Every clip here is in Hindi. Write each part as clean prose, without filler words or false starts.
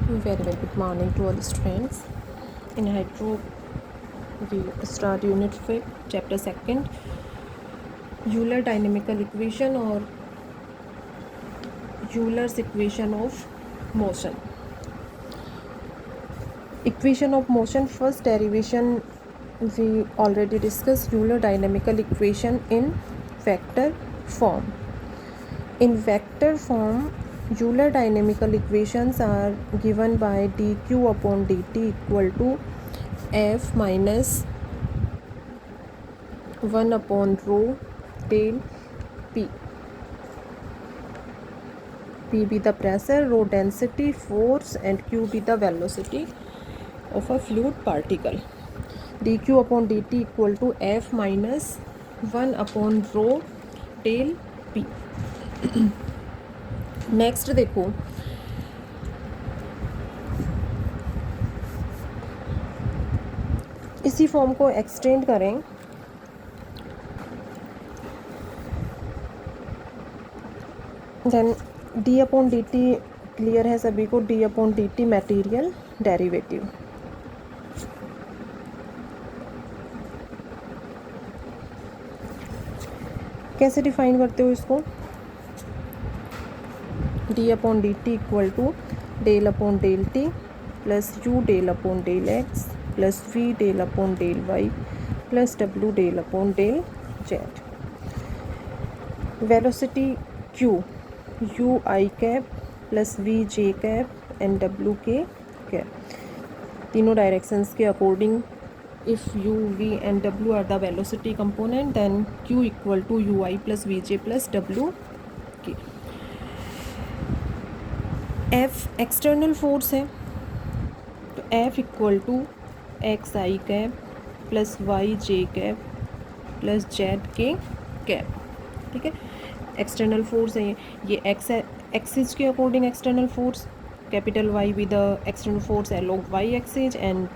Very well, good morning to all students. In Hydro, we start Unit 5, Chapter 2nd, Euler dynamical equation or Euler's equation of motion. Equation of motion, first derivation we already discussed. Euler dynamical equation in vector form. In vector form, Euler dynamical equations are given by dq upon dt equal to f minus 1 upon rho del p. P be the pressure, rho density, force, and q be the velocity of a fluid particle. dq upon dt equal to f minus 1 upon rho del p. Next देखो, इसी फॉर्म को एक्सटेंड करें then D upon D T clear है सभी को, D upon D T material derivative. कैसे डिफाइन करते हो इसको? D upon D T equal to del upon del T plus you del upon del x plus we del upon del Y plus W del upon del Z. Velocity Q U I cap plus we J cap and W k cap. तीनों डायरेक्शंस के according if you we and W are the velocity component then Q equal to U I plus we J plus W K. F external force है तो F equal to X I cap plus Y J cap plus Z के कैप. ठीक है, एक्सटर्नल फोर्स है ये एक्स एक्सिस के according external force, capital Y with the external force along Y axis and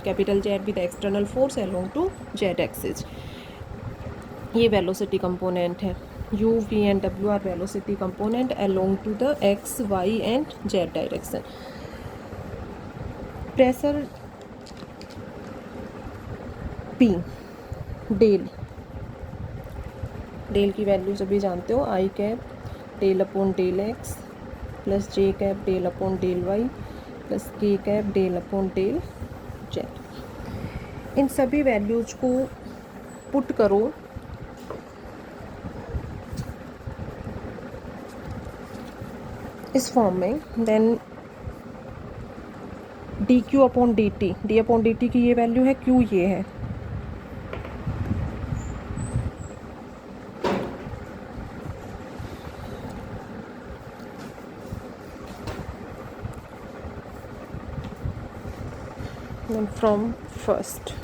capital Z with the external force along to z axis. ये वेलोसिटी कंपोनेंट है. u v and w are velocity component along to the x y and z direction. pressure p del की वैल्यू सभी जानते हो, i cap del upon del x plus j cap del upon del Y plus k cap del upon del z. इन सभी वैल्यूज को पुट करो इस फॉर्म में, then d q upon D t, d upon D t की ये वैल्यू है, क्यू ये है. Then from first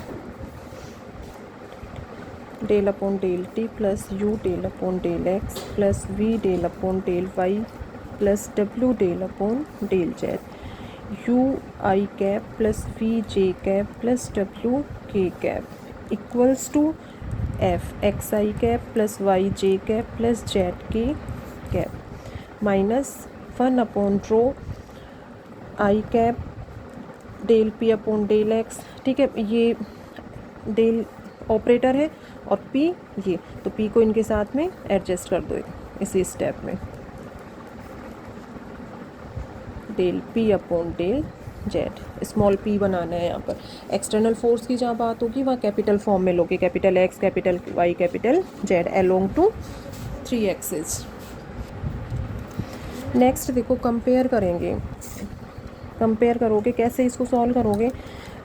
del upon del T plus you del upon del x plus we del upon del Y plus W del upon del z. U I cap plus we J cap plus W k cap equals to f x I cap plus Y J cap plus Z के cap minus 1 upon rho i cap del P upon del x. ठीक है, ये डेल ऑपरेटर है और पी ये, तो पी को इनके साथ में एडजस्ट कर दो इसी स्टेप में. Del P upon del z, small p बनाना है यहाँ पर. एक्सटर्नल फोर्स की जहाँ बात होगी वहाँ कैपिटल फॉर्म में लोगे, capital x capital y capital z along to 3 axis. Next देखो, कंपेयर करेंगे. कंपेयर करोगे कैसे, इसको सॉल्व करोगे?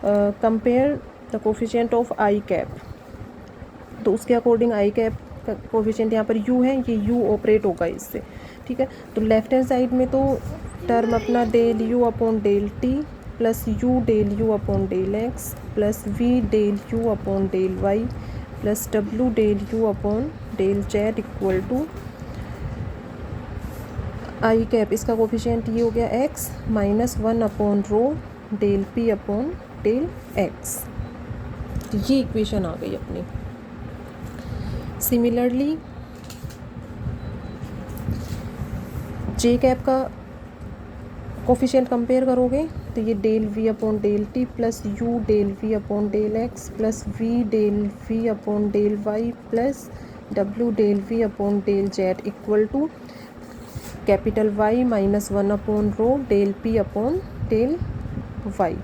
Compare the coefficient of i cap, तो उसके अकॉर्डिंग आई कैप का कोफिशिएंट यहाँ पर यू है, ये यू ऑपरेट होगा इससे. ठीक है, तो लेफ्ट हैंड साइड में तो टर्म अपना del u upon del T plus you del u upon del x plus we del u upon del Y plus W del u upon del Z equal to i cap, इसका कोफिशिएंट ये हो गया x minus 1 upon rho del P upon del x. ये इक्वेशन आ गई अपनी. सिमिलरली जे कैप का कोफिशिएंट कंपेयर करोगे तो ये del v upon del T plus you del v upon del x plus we del v upon del Y plus W del v upon del Z equal to capital y minus 1 upon rho del P upon del y.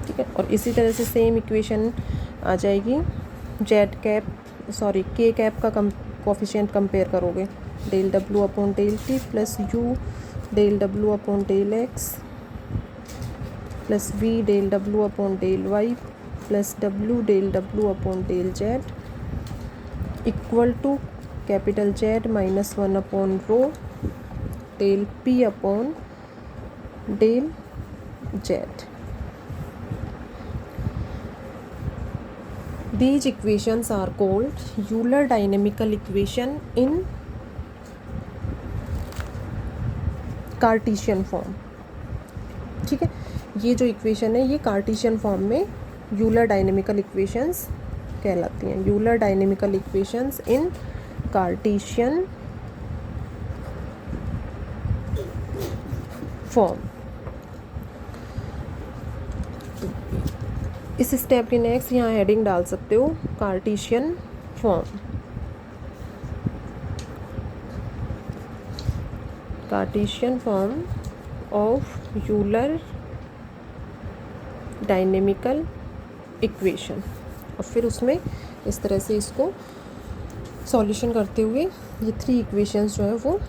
ठीक है, और इसी तरह से सेम इक्वेशन आ जाएगी Z cap sorry K cap का कोफिशिएंट कंपेयर करोगे del W upon del T plus you del W upon del x plus we del W upon del Y plus W del W upon del Z equal to capital Z minus 1 upon rho del P upon del Z. These equations are called Euler dynamical equation in Cartesian form. ठीक है, ये जो इक्वेशन है ये कार्टीशियन फॉर्म में यूलर डायनेमिकल इक्वेशंस कहलाती हैं। Euler dynamical equations in Cartesian form. इस स्टेप के नेक्स्ट यहाँ हेडिंग डाल सकते हो Cartesian form. Cartesian form of Euler dynamical equation, और फिर उसमें इस तरह से इसको सॉल्यूशन करते हुए ये 3 इक्वेशंस जो है वो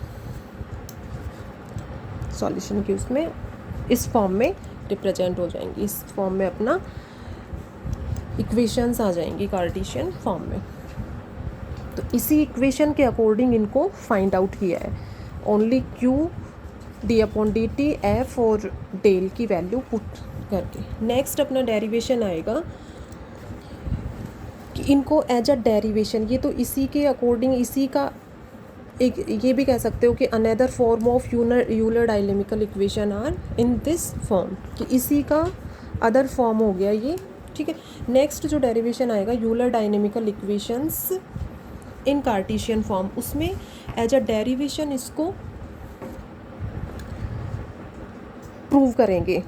सॉल्यूशन की उसमें इस फॉर्म में रिप्रेजेंट हो जाएंगी। इस फॉर्म में अपना इक्वेशंस आ जाएंगी कार्टीशियन फॉर्म में। तो इसी इक्वेशन के अकॉर्डिंग इनको फाइंड आउट किया है। Only Q D upon D T F और डेल की वैल्यू पुट करके नेक्स्ट अपना डेरिवेशन आएगा कि इनको एज अ डेरिवेशन, ये तो इसी के अकॉर्डिंग इसी का एक ये भी कह सकते हो कि another form of Euler dynamical equation are in this form, कि इसी का अदर फॉर्म हो गया ये। ठीक है, नेक्स्ट जो डेरिवेशन आएगा Euler dynamical equations in Cartesian form, उसमें एज अ डेरिवेशन इसको प्रूव करेंगे,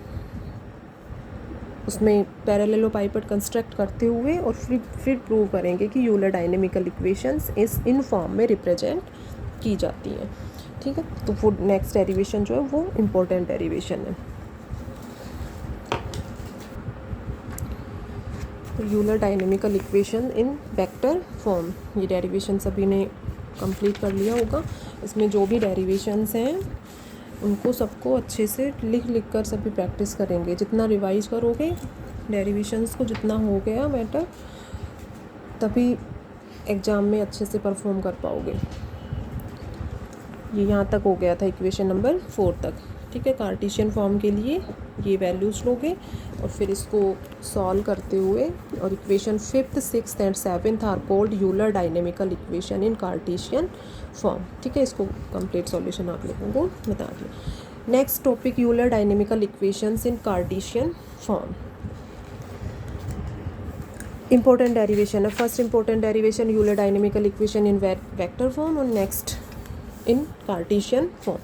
उसमें पैरेललोपाइपेट कंस्ट्रक्ट करते हुए और फिर प्रूव करेंगे कि यूलर डायनेमिकल इक्वेशंस इस इन फॉर्म में रिप्रेजेंट की जाती हैं। ठीक है, तो वो नेक्स्ट डेरिवेशन जो है वो इम्पोर्टेंट डेरिवेशन है। Euler dynamical equation in vector form, ये डेरिवेशन सभी ने कंप्लीट कर लिया होगा। इसमें जो भी डेरिवेशंस हैं उनको सबको अच्छे से लिख कर सभी प्रैक्टिस करेंगे। जितना रिवाइज करोगे डेरिवेशंस को, जितना हो गया मैटर, तभी एग्ज़ाम में अच्छे से परफॉर्म कर पाओगे। ये यहाँ तक हो गया था इक्वेशन नंबर 4 तक। ठीक है, कार्टीशियन फॉर्म के लिए ये वैल्यूज़ लोगे और फिर इसको सॉल्व करते हुए, और equation 5th 6th and 7th are called Euler dynamical equation in Cartesian form. ठीक है, इसको कंप्लीट सॉल्यूशन आप लोगों को बता दिया। Next topic Euler dynamical equations in Cartesian form. Important derivation है। First important derivation Euler dynamical equation in vector form, और next in Cartesian form.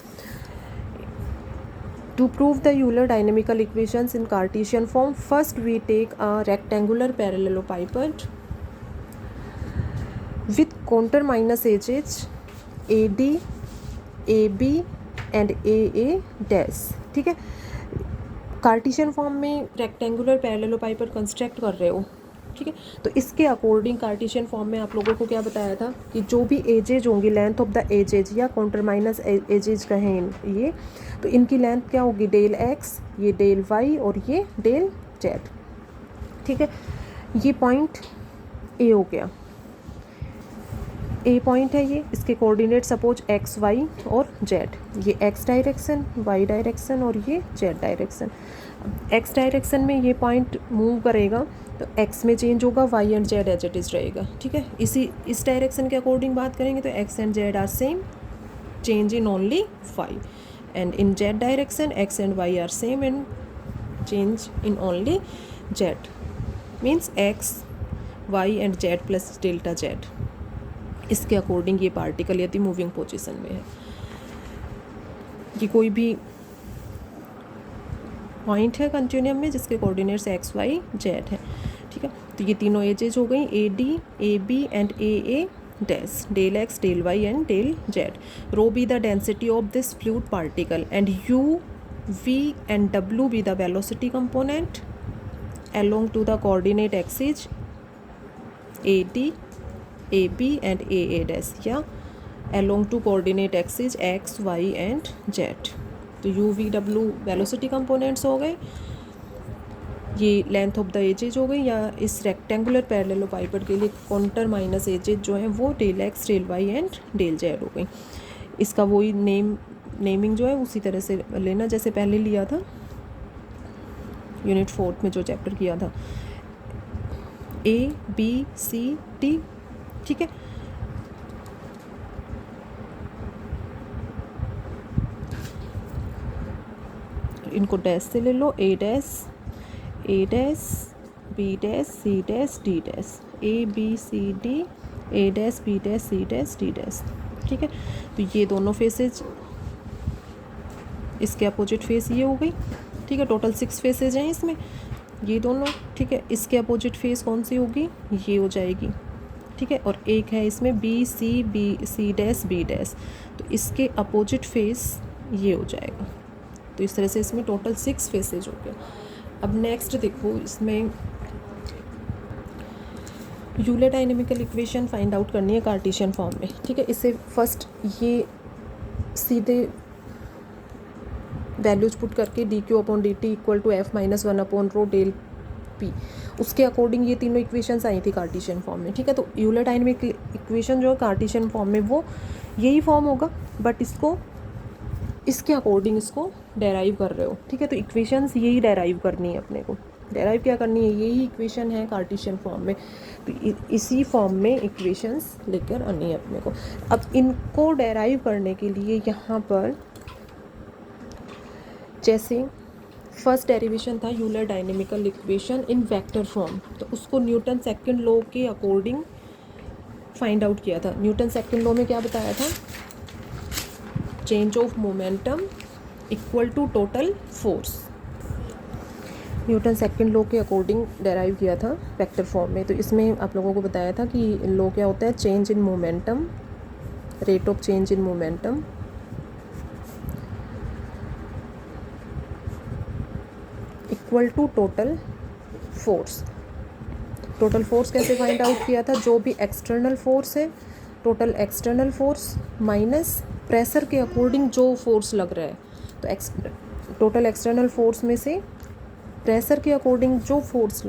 To prove the Euler dynamical equations in Cartesian form, first we take a rectangular parallelepiped with contour minus edges AD, AB and AA dash। ठीक है, कार्टीशियन फॉर्म में रेक्टेंगुलर पैरेललोपाइपेड कंस्ट्रक्ट कर रहे हो। ठीक है, तो इसके अकॉर्डिंग कार्टीशियन फॉर्म में आप लोगों को क्या बताया था कि जो भी एजेज होंगी, लेंथ ऑफ द एजेज या काउंटर माइनस एजेज कहें ये, तो इनकी लेंथ क्या होगी, डेल एक्स, ये डेल वाई और ये डेल जेड। ठीक है, ये पॉइंट ए हो गया, ए पॉइंट है ये, इसके कोऑर्डिनेट सपोज एक्स वाई और जेड, ये एक्स डायरेक्शन, वाई डायरेक्शन और ये जेड डायरेक्शन। एक्स डायरेक्शन में ये पॉइंट मूव करेगा तो एक्स में चेंज होगा, y and z as it is रहेगा। ठीक है, इस डायरेक्शन के अकॉर्डिंग बात करेंगे तो x and z are same, change in only y, and in z direction x and y are same and change in only z, means x y and z plus delta z. इसके अकॉर्डिंग ये पार्टिकल यदि मूविंग पोजीशन में है, ये कोई भी पॉइंट है कंटिन्यूम में जिसके कोऑर्डिनेट्स एक्स वाई जेड है, ठीक है। तो ये तीनों एजेज हो गई, a d, a b and a dash, del x, del y and del z. Rho be the density of this fluid particle and u, we and डब्ल्यू be the velocity component along to the coordinate axis AD, AB and AA dash, या along to coordinate axis x, y and z। तो u, v, w velocity components हो गए, ये लेंथ ऑफ द एजेज हो गई, या इस रेक्टेंगुलर पैरेललोपाइपड के लिए कॉन्टर माइनस एजेज जो है वो del x, del y and del z हो गई। इसका वही नेमिंग जो है उसी तरह से लेना जैसे पहले लिया था यूनिट 4 में जो चैप्टर किया था, ए बी सी टी, ठीक है। इनको डैश से ले लो, a dash, b dash, c dash, d dash, a b c d, a dash, b dash, c dash, d dash, ठीक है। तो ये दोनों फेसेज, इसके अपोजिट फेस ये हो गई, ठीक है। टोटल 6 फेसेज हैं इसमें, ये दोनों, ठीक है। इसके अपोजिट फेस कौन सी होगी, ये हो जाएगी, ठीक है। और एक है इसमें b c dash, b dash, तो इसके अपोजिट फेस ये हो जाएगा। तो इस तरह से इसमें टोटल 6 फेसेज हो गए। अब नेक्स्ट देखो, इसमें Euler dynamical equation find out करनी है कार्टेशियन फॉर्म में, ठीक है। इससे फर्स्ट ये सीधे वैल्यूज पुट करके d q upon D T equal to f minus 1 upon rho del p, उसके अकॉर्डिंग ये तीनों इक्वेशंस आई थी कार्टेशियन फॉर्म में, ठीक है। तो यूलर डायनेमिक इक्वेशन जो है कार्टेशियन फॉर्म में वो यही फॉर्म होगा, बट इसको इसके अकॉर्डिंग इसको डेराइव कर रहे हो, ठीक है। तो इक्वेशंस यही डेराइव करनी है अपने को, डेराइव क्या करनी है, यही इक्वेशन है कार्टेशियन फॉर्म में, तो इसी फॉर्म में इक्वेशंस लेकर आनी है अपने को। अब इनको डेराइव करने के लिए यहाँ पर जैसे फर्स्ट डेरिवेशन था Euler dynamical equation in vector form, तो उसको न्यूटन सेकंड लॉ के अकॉर्डिंग फाइंड आउट किया था। न्यूटन सेकंड लॉ में क्या बताया था, change of momentum equal to total force, Newton second law के अकॉर्डिंग डेराइव किया था वेक्टर फॉर्म में। तो इसमें आप लोगों को बताया था कि लॉ क्या होता है, change in momentum, rate of change in momentum equal to total force. Total force कैसे फाइंड आउट किया था, जो भी एक्सटर्नल फोर्स है, total external force minus pressure के अकॉर्डिंग जो फोर्स लग रहा है, तो टोटल एक्सटर्नल फोर्स में से प्रेशर के अकॉर्डिंग जो फोर्स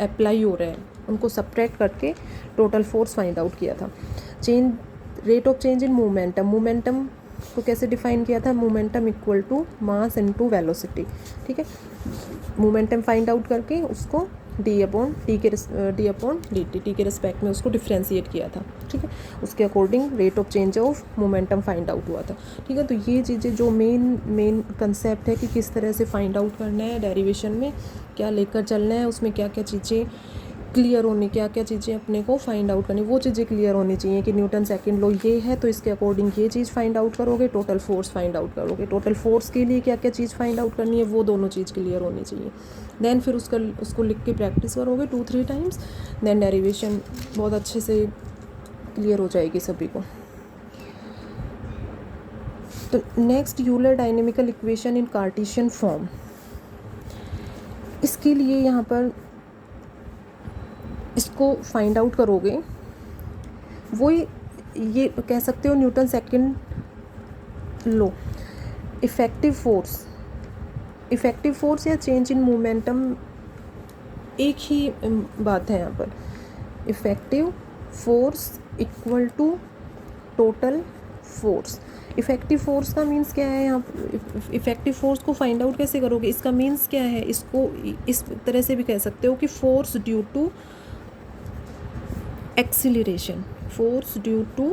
अप्लाई हो रहे हैं उनको सब्ट्रैक्ट करके टोटल फोर्स फाइंड आउट किया था। Change, rate of change in momentum, momentum को कैसे डिफाइन किया था, momentum equal to mass into velocity, ठीक है। मोमेंटम फाइंड आउट करके उसको डी अपॉन डी के रिस्पेक्ट में उसको डिफ्रेंशिएट किया था, ठीक है। उसके according rate of change of momentum find out हुआ था, ठीक है। तो ये चीज़ें जो मेन कंसेप्ट है कि किस तरह से फाइंड आउट करना है, डेरिवेशन में क्या लेकर चलना है, उसमें क्या क्या चीज़ें क्लियर होनी, क्या क्या चीज़ें अपने को फाइंड आउट करनी, वो चीज़ें क्लियर होनी चाहिए कि न्यूटन सेकंड लॉ ये है तो इसके अकॉर्डिंग ये चीज़ फाइंड आउट करोगे, टोटल फोर्स फाइंड आउट करोगे, टोटल फोर्स के लिए क्या क्या चीज़ फाइंड आउट करनी है, वो दोनों चीज़ क्लियर होनी चाहिए। देन फिर उसको लिख के प्रैक्टिस करोगे 2-3 टाइम्स, देन डेरिवेशन बहुत अच्छे से क्लियर हो जाएगी सभी को। तो next Euler dynamical equation in Cartesian form, इसके लिए यहाँ पर इसको फाइंड आउट करोगे, वो ये कह सकते हो Newton second law, effective force या चेंज इन मोमेंटम एक ही बात है यहाँ पर। Effective force equal to total force. Effective force का मीन्स क्या है, यहाँ इफ़ेक्टिव फोर्स को फाइंड आउट कैसे करोगे, इसका मीन्स क्या है, इसको इस तरह से भी कह सकते हो कि force due to acceleration, force due to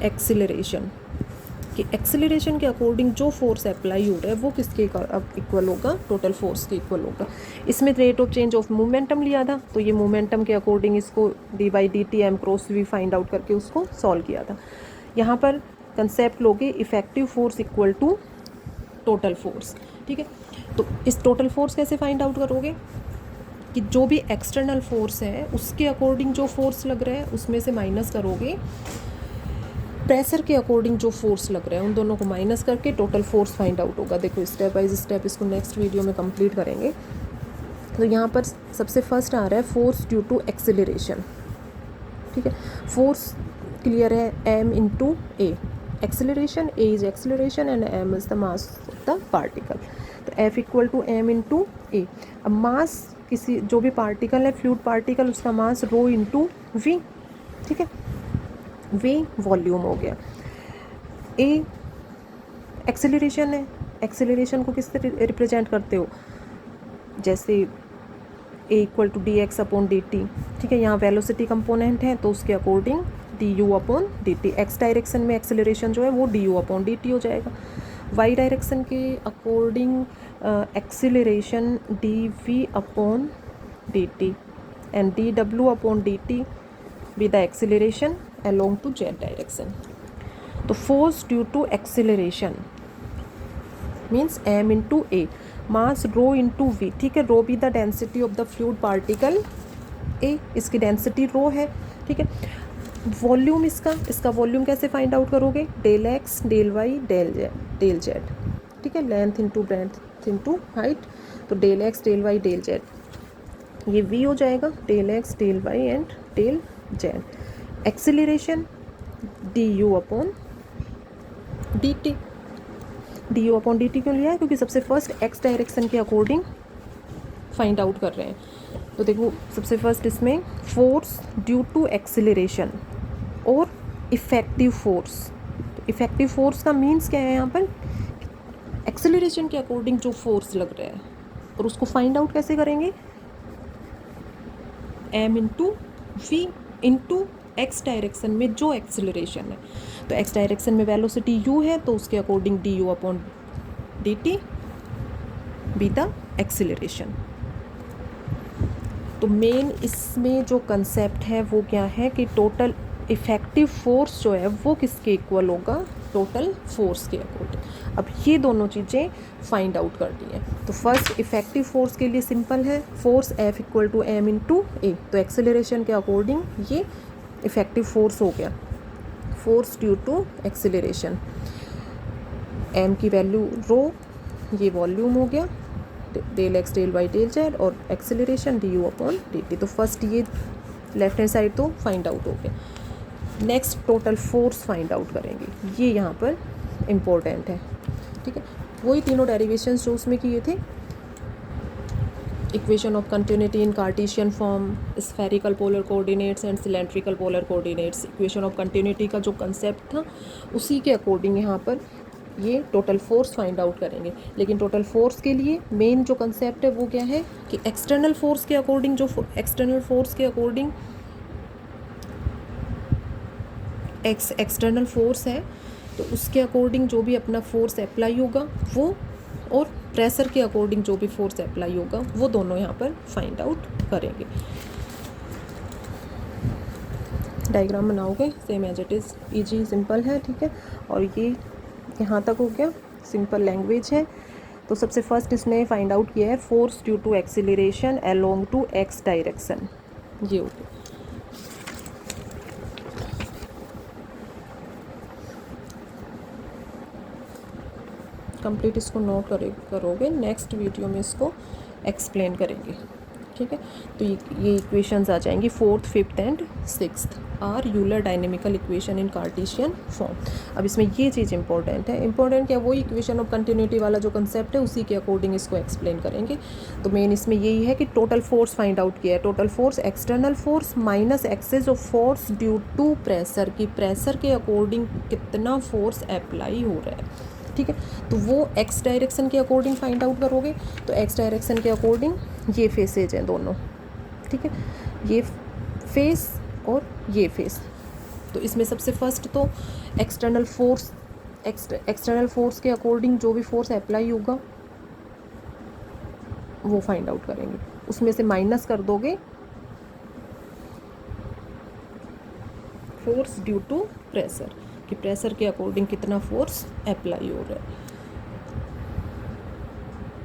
acceleration, कि एक्सीलरेशन के अकॉर्डिंग जो फोर्स अप्लाई हो रहा है वो किसके इक्वल होगा, टोटल फोर्स के इक्वल होगा। इसमें rate of change of momentum लिया था, तो ये मोमेंटम के अकॉर्डिंग इसको d/dt m cross v find out करके उसको सॉल्व किया था। यहाँ पर कंसेप्ट लोगे effective force equal to total force. ठीक है, तो इस टोटल फोर्स कैसे फाइंड आउट करोगे कि जो भी एक्सटर्नल फोर्स है उसके अकॉर्डिंग जो फोर्स लग रहा है उसमें से माइनस करोगे प्रेशर के अकॉर्डिंग जो फोर्स लग रहा है, उन दोनों को माइनस करके टोटल फोर्स फाइंड आउट होगा। देखो स्टेप बाय स्टेप इसको नेक्स्ट वीडियो में कंप्लीट करेंगे। तो यहाँ पर सबसे फर्स्ट आ रहा है फोर्स ड्यू टू एक्सेलरेशन। ठीक है, फोर्स क्लियर है, m into a, acceleration, a is acceleration and m is the mass of the particle. तो F equal to m into a. अब मास किसी जो भी पार्टिकल है, फ्लूइड पार्टिकल, उसका मास रो इंटू v। ठीक है, v वॉल्यूम हो गया, a एक्सेलरेशन है, एक्सेलरेशन को किस तरह रिप्रेजेंट करते हो, जैसे a equal to d x upon D t. ठीक है, यहाँ वेलोसिटी कंपोनेंट है तो उसके according d u upon D t. X direction में एक्सेलरेशन जो है वो d u upon D t हो जाएगा। वाई डायरेक्शन के according acceleration d v upon D t and d डब्ल्यू upon D t be the acceleration along to z direction. तो force due to acceleration means m into A, mass rho into v. ठीक है, rho be the density of the fluid particle a, इसकी डेंसिटी रो है। ठीक है, वॉल्यूम इसका वॉल्यूम कैसे फाइंड आउट करोगे, del x del y del z. ठीक है, length into breadth into height, तो del x del y del z, ये v हो जाएगा, del x del y and del z. Acceleration d u upon D t. D u upon D t क्यों लिया है, क्योंकि सबसे फर्स्ट एक्स डायरेक्शन के अकॉर्डिंग फाइंड आउट कर रहे हैं। तो देखो सबसे फर्स्ट इसमें फोर्स ड्यू टू एक्सेलरेशन और इफेक्टिव फोर्स। तो इफेक्टिव फोर्स का मीन्स क्या है यहाँ पर, एक्सेलरेशन के अकॉर्डिंग जो फोर्स लग रहा है, और उसको फाइंड आउट कैसे करेंगे, m into v into x direction में जो एक्सेलरेशन है। तो एक्स डायरेक्शन में वेलोसिटी u है तो उसके according d u upon D t be the acceleration. तो मेन इसमें जो कंसेप्ट है वो क्या है कि टोटल इफेक्टिव फोर्स जो है वो किसके इक्वल होगा, टोटल फोर्स के अकॉर्डिंग। अब ये दोनों चीज़ें फाइंड आउट कर दी हैं। तो फर्स्ट इफेक्टिव फोर्स के लिए सिंपल है, force F equal to m into a. तो एक्सेलरेशन के अकॉर्डिंग ये इफेक्टिव फोर्स हो गया, force due to acceleration, m की वैल्यू रो, ये वॉल्यूम हो गया, del x del y del z, और acceleration d u upon D t. तो फर्स्ट ये लेफ्ट हैंड साइड तो फाइंड आउट हो गया। Next total force find out करेंगे, ये यहाँ पर इम्पोर्टेंट है। ठीक है, वही तीनों डेरिवेशंस जो उसमें किए थे, equation of continuity in Cartesian form, spherical polar coordinates and cylindrical polar coordinates. Equation of continuity का जो कंसेप्ट था उसी के अकॉर्डिंग यहाँ पर ये टोटल फोर्स फाइंड आउट करेंगे। लेकिन टोटल फोर्स के लिए मेन जो कंसेप्ट है वो क्या है कि एक्सटर्नल फोर्स के अकॉर्डिंग, जो एक्सटर्नल फोर्स के अकॉर्डिंग एक्सटर्नल फोर्स है तो उसके अकॉर्डिंग जो भी अपना फोर्स अप्लाई होगा वो, और प्रेशर के अकॉर्डिंग जो भी फोर्स अप्लाई होगा वो दोनों यहाँ पर फाइंड आउट करेंगे। डायग्राम बनाओगे same as it is, easy simple है। ठीक है, और ये यहाँ तक हो गया, सिंपल लैंग्वेज है। तो सबसे फर्स्ट इसने फाइंड आउट किया है force due to acceleration along to x direction, ये हो गया। कंप्लीट इसको नोट करोगे, नेक्स्ट वीडियो में इसको एक्सप्लेन करेंगे। ठीक है, तो ये इक्वेशंस आ जाएंगी fourth, fifth and sixth are Euler dynamical equation in Cartesian form. अब इसमें ये चीज़ इंपॉर्टेंट है, इंपॉर्टेंट क्या, वही इक्वेशन ऑफ कंटिन्यूटी वाला जो कंसेप्ट है उसी के अकॉर्डिंग इसको एक्सप्लेन करेंगे। तो मेन इसमें यही है कि टोटल फोर्स फाइंड आउट किया है, total force external force minus excess of force due to pressure, की प्रेशर के अकॉर्डिंग कितना फोर्स अप्लाई हो रहा है। ठीक है, तो वो एक्स डायरेक्शन के अकॉर्डिंग फाइंड आउट करोगे। तो एक्स डायरेक्शन के अकॉर्डिंग ये फेसेज हैं दोनों। ठीक है, ये फेस और ये फेस। तो इसमें सबसे फर्स्ट तो एक्सटर्नल फोर्स के अकॉर्डिंग जो भी फोर्स अप्लाई होगा वो फाइंड आउट करेंगे, उसमें से माइनस कर दोगे फोर्स ड्यू टू प्रेशर, कि प्रेशर के अकॉर्डिंग कितना फोर्स अप्लाई हो रहा है।